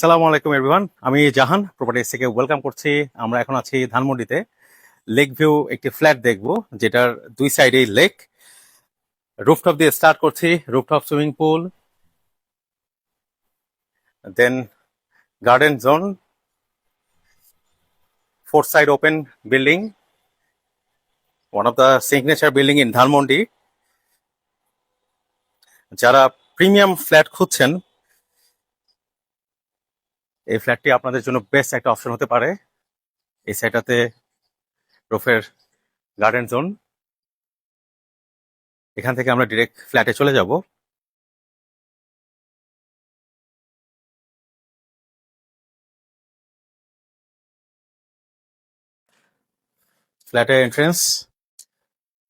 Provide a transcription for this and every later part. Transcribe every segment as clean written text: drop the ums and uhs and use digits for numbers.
সালামু আলাইকুম এভরিওয়ান, আমি জাহান প্রপার্টিজ থেকে ওয়েলকাম করছি। আমরা এখন আছি ধানমন্ডিতে। লেক ভিউ একটি ফ্ল্যাট দেখব, যেটার দুই সাইডেই লেক। রুফটপ দিয়ে স্টার্ট করছি, rooftop swimming pool, then garden zone, four side open building, one of the signature building in Dhanmondi. যারা প্রিমিয়াম ফ্ল্যাট খুঁজছেন, এই ফ্ল্যাটটি আপনাদের জন্য বেস্ট একটা অপশন হতে পারে। এই সাইডটাতে রুফের গার্ডেন জোন, এখান থেকে আমরা ডিরেক্ট ফ্ল্যাটে চলে যাব। ফ্ল্যাটের এন্ট্রেন্স,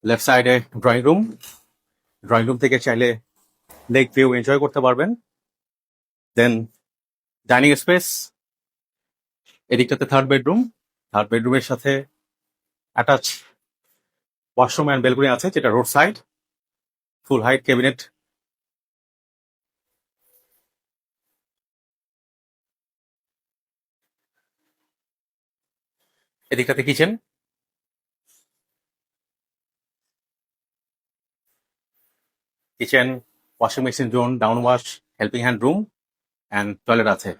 লেফট সাইডে ড্রয়িং রুম। ড্রয়িং রুম থেকে চাইলে লেক ভিউ এনজয় করতে পারবেন। দেন ডাইনিং স্পেস, এদিকটাতে থার্ড বেডরুম। থার্ড বেডরুমের সাথে অ্যাটাচ ওয়াশরুম অ্যান্ড বেলকনি আছে, যেটা road side, full height cabinet. এদিকটাতে kitchen, kitchen, washing machine zone, down wash, helping hand room and toilet আছে।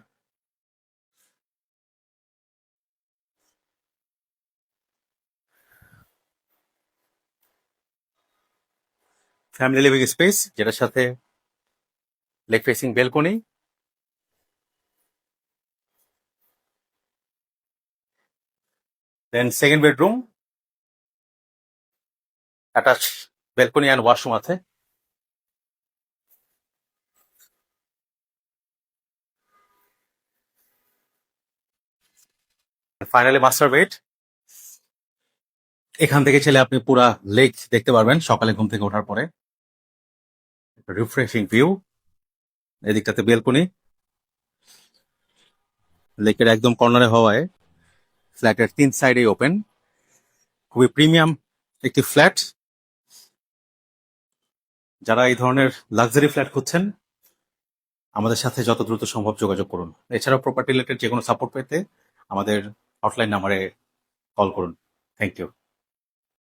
ফ্যামিলি লিভিং স্পেস, যেটার সাথে lake facing balcony. Then second bedroom, attach balcony and washroom আছে। Finally master bed. এখান থেকে ছেলে আপনি পুরা লেক দেখতে পারবেন সকালে ঘুম থেকে ওঠার পরে। রিফ্রেশিং ভিউ, এদিকটাতে বেলকনি, লেকের একদম কর্নারে হওয়ায় ফ্ল্যাটের তিন সাইডেই ওপেন। খুবই প্রিমিয়াম একটি ফ্ল্যাট। যারা এই ধরনের লাক্সারি ফ্ল্যাট খুঁজছেন, আমাদের সাথে যত দ্রুত সম্ভব যোগাযোগ করুন। এছাড়াও প্রপার্টি রিলেটেড যে কোনো সাপোর্ট পেতে আমাদের হটলাইন নাম্বারে কল করুন। Thank you.